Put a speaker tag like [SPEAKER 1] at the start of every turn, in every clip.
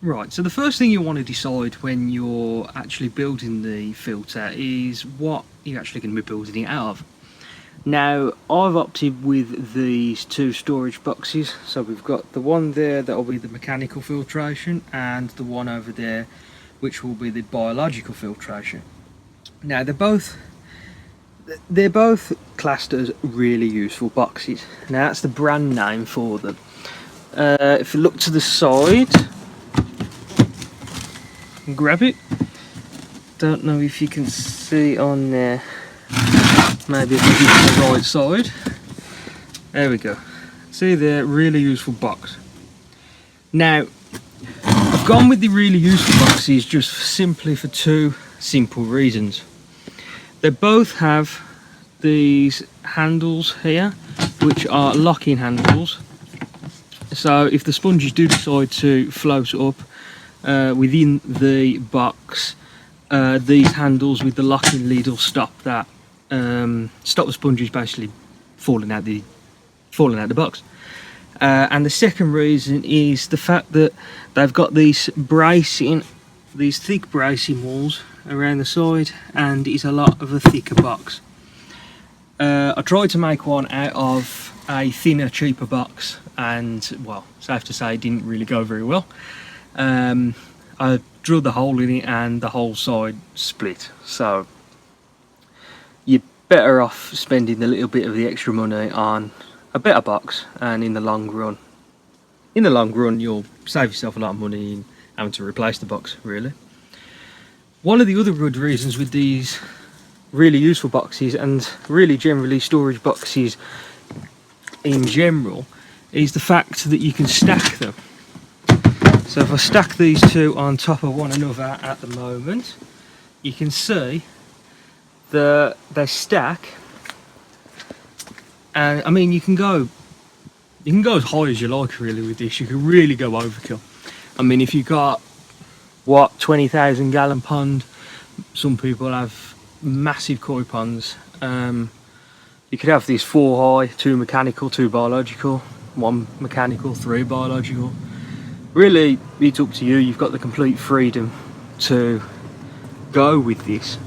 [SPEAKER 1] Right, so the first thing you want to decide when you're actually building the filter is what you're actually going to be building it out of. Now, I've opted with these two storage boxes. So we've got the one there that will be the mechanical filtration, and the one over there which will be the biological filtration. Now they're both classed as really useful boxes. Now that's the brand name for them. If you look to the side, grab it. Don't know if you can see on there. Maybe if I give it the right side. There we go. See there, really useful box. Now, I've gone with the really useful boxes just simply for two simple reasons. They both have these handles here, which are locking handles. So if the sponges do decide to float up within the box, these handles with the locking lid will stop that. Stop the sponges basically falling out the box. And the second reason is the fact that they've got these thick bracing walls around the side, and it's a lot of a thicker box. I tried to make one out of a thinner, cheaper box, and well, safe to say it didn't really go very well. I drilled the hole in it and the whole side split, so you're better off spending a little bit of the extra money on a better box, and in the long run you'll save yourself a lot of money in having to replace the box, really. One of the other good reasons with these really useful boxes, and really generally storage boxes in general, is the fact that you can stack them. So if I stack these two on top of one another at the moment, you can see that they stack, and I mean you can go as high as you like really with this. You can really go overkill. I mean, if you got 20,000 gallon pond, some people have massive koi ponds. You could have these 4 high, 2 mechanical, 2 biological, 1 mechanical, 3 biological. Really, it's up to you. You've got the complete freedom to go with this.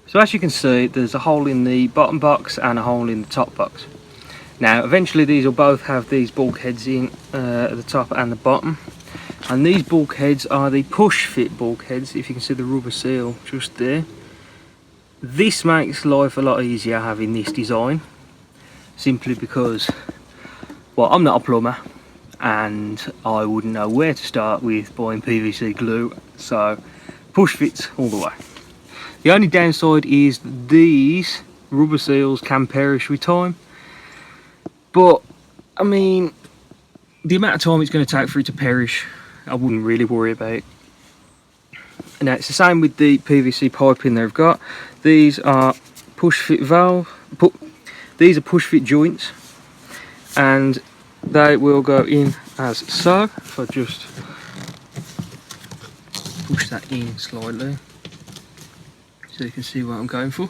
[SPEAKER 1] So as you can see, there's a hole in the bottom box and a hole in the top box. Now eventually these will both have these bulkheads in at the top and the bottom, and these bulkheads are the push fit bulkheads. If you can see the rubber seal just there, this makes life a lot easier having this design, simply because, well, I'm not a plumber and I wouldn't know where to start with buying PVC glue, so push fits all the way. The only downside is these rubber seals can perish with time, but I mean, the amount of time it's going to take for it to perish, I wouldn't really worry about it. Now it's the same with the PVC piping they've got. These are push fit these are push fit joints, and they will go in as so. If I just push that in slightly so you can see what I'm going for.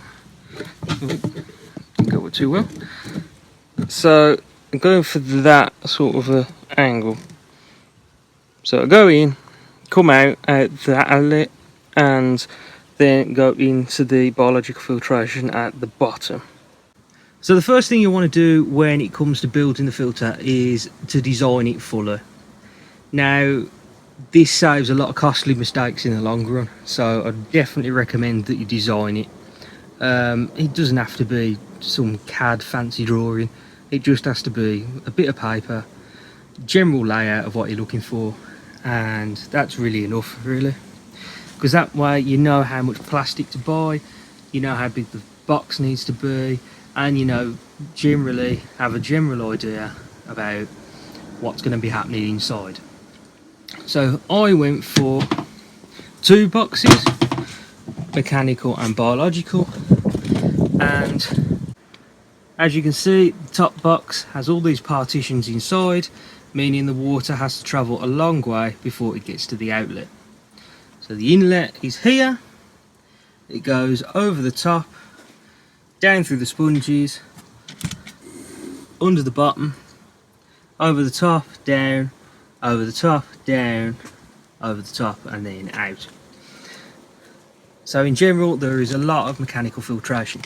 [SPEAKER 1] Didn't go too well. So I'm going for that sort of a angle. So I go in, come out that outlet, and then go into the biological filtration at the bottom. So the first thing you want to do when it comes to building the filter is to design it fully. Now this saves a lot of costly mistakes in the long run, so I definitely recommend that you design it. It doesn't have to be some CAD fancy drawing, it just has to be a bit of paper, general layout of what you're looking for, and that's really enough, really, because that way you know how much plastic to buy, you know how big the box needs to be, and you know, generally have a general idea about what's going to be happening inside. So I went for 2 boxes, mechanical and biological, and as you can see, the top box has all these partitions inside, meaning the water has to travel a long way before it gets to the outlet. So the inlet is here, it goes over the top, down through the sponges, under the bottom, over the top, down, over the top, down, over the top, and then out. So in general, there is a lot of mechanical filtration.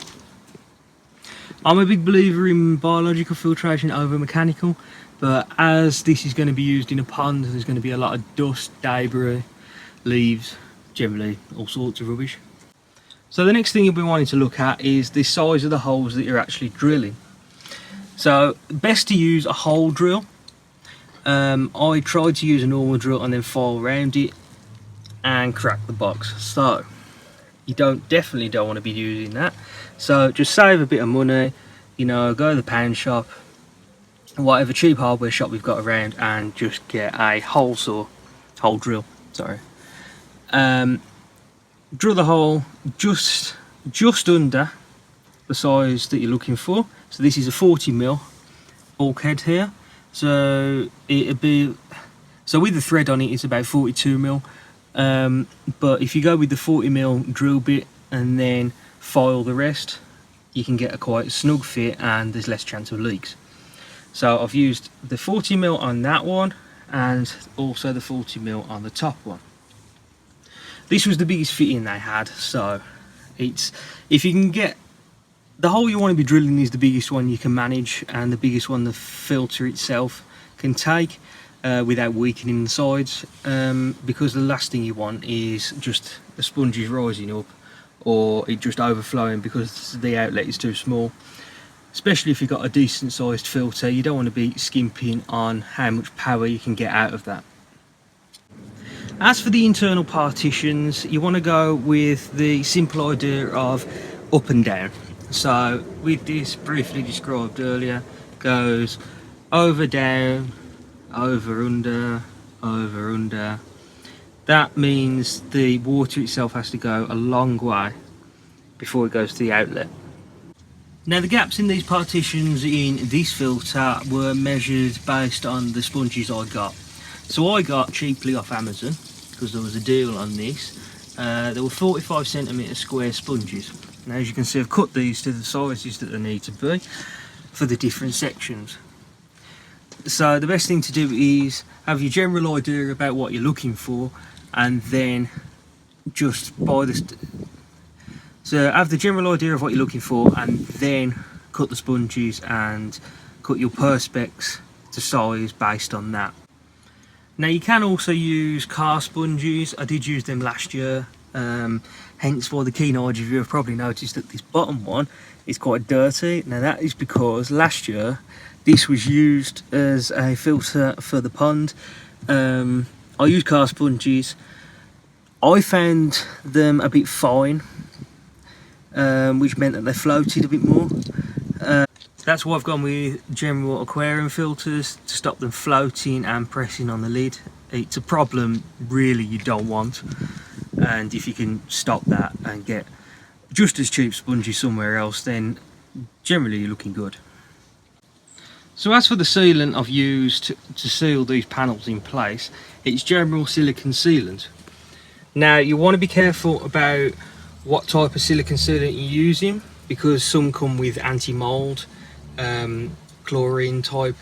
[SPEAKER 1] I'm a big believer in biological filtration over mechanical, but as this is going to be used in a pond, there's going to be a lot of dust, debris, leaves, generally all sorts of rubbish. So the next thing you'll be wanting to look at is the size of the holes that you're actually drilling. So best to use a hole drill. I tried to use a normal drill and then file around it and crack the box. So you definitely don't want to be using that. So just save a bit of money, you know, go to the pound shop, whatever cheap hardware shop we've got around, and just get a hole drill, sorry. Drill the hole just under the size that you're looking for. So this is a 40mm bulkhead here. So it'd be, so with the thread on it, it's about 42mm. But if you go with the 40mm drill bit and then file the rest, you can get a quite snug fit and there's less chance of leaks. So I've used the 40mm on that one and also the 40mm on the top one. This was the biggest fitting they had, so it's, if you can get the hole you want to be drilling is the biggest one you can manage and the biggest one the filter itself can take without weakening the sides, because the last thing you want is just the sponges rising up or it just overflowing because the outlet is too small. Especially if you've got a decent sized filter, you don't want to be skimping on how much power you can get out of that. As for the internal partitions, you want to go with the simple idea of up and down. So with this briefly described earlier, goes over, down, over, under, over, under. That means the water itself has to go a long way before it goes to the outlet. Now the gaps in these partitions in this filter were measured based on the sponges I got. So I got cheaply off Amazon because there was a deal on this. There were 45cm square sponges. Now as you can see, I've cut these to the sizes that they need to be for the different sections. So the best thing to do is have your general idea about what you're looking for and then just buy this. So have the general idea of what you're looking for and then cut the sponges and cut your perspex to size based on that. Now you can also use car sponges. I did use them last year, hence why the keen-eyed of you have probably noticed that this bottom one is quite dirty. Now that is because last year this was used as a filter for the pond. I used car sponges. I found them a bit fine, which meant that they floated a bit more. That's why I've gone with general aquarium filters to stop them floating and pressing on the lid. It's a problem really you don't want, and if you can stop that and get just as cheap sponges somewhere else, then generally you're looking good. So as for the sealant I've used to seal these panels in place, it's general silicone sealant. Now you want to be careful about what type of silicone sealant you're using, because some come with anti-mold, chlorine type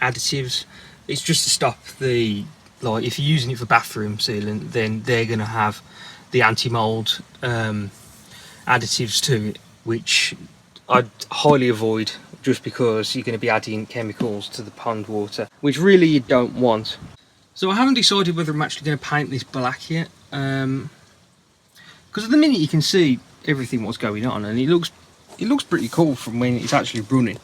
[SPEAKER 1] additives. It's just to stop the, like if you're using it for bathroom sealant, then they're going to have the anti-mold additives to it, which I'd highly avoid, just because you're going to be adding chemicals to the pond water, which really you don't want. So I haven't decided whether I'm actually going to paint this black yet, because at the minute you can see everything what's going on and it looks pretty cool from when it's actually running.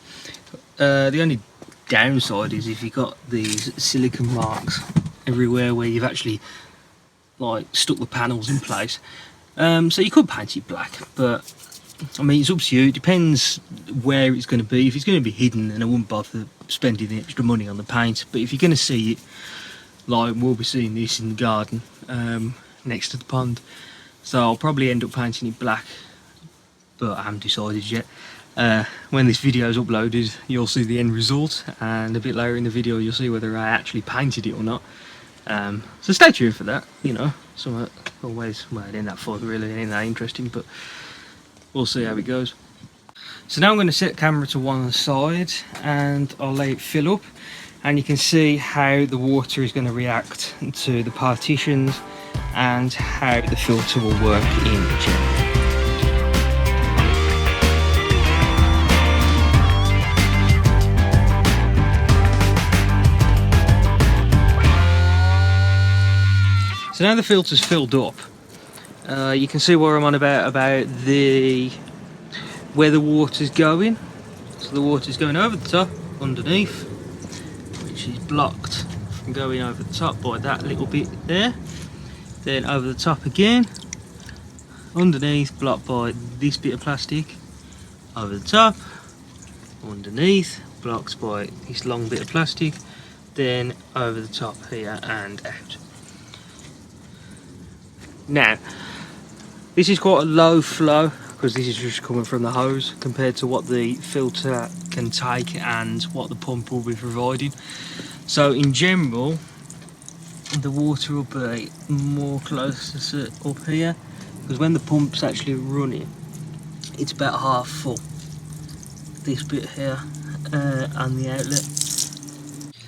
[SPEAKER 1] The only downside is if you've got these silicone marks everywhere where you've actually like stuck the panels in place. So you could paint it black, but I mean it's up to you. It depends where it's going to be. If it's going to be hidden, then I wouldn't bother spending the extra money on the paint. But if you're going to see it, like we'll be seeing this in the garden next to the pond, so I'll probably end up painting it black, but I haven't decided yet. When this video is uploaded, you'll see the end result, and a bit later in the video you'll see whether I actually painted it or not. So stay tuned for that. You know, some always, well, it ain't that fun really, it ain't that interesting, but we'll see how it goes. So now I'm going to set camera to one side and I'll let it fill up, and you can see how the water is going to react to the partitions and how the filter will work in general. So now the filter's filled up, you can see what I'm on about the where the water's going. So the water's going over the top, underneath, which is blocked from going over the top by that little bit there. Then over the top again, underneath, blocked by this bit of plastic. Over the top, underneath, blocked by this long bit of plastic. Then over the top here and out. Now, this is quite a low flow because this is just coming from the hose compared to what the filter can take and what the pump will be providing. So in general, the water will be more closer to up here, because when the pump's actually running, it's about half full. This bit here and the outlet.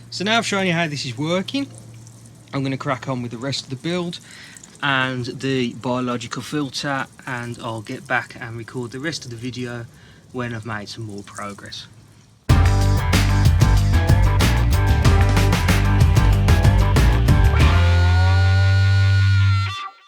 [SPEAKER 1] So now I've shown you how this is working, I'm going to crack on with the rest of the build and the biological filter, and I'll get back and record the rest of the video when I've made some more progress.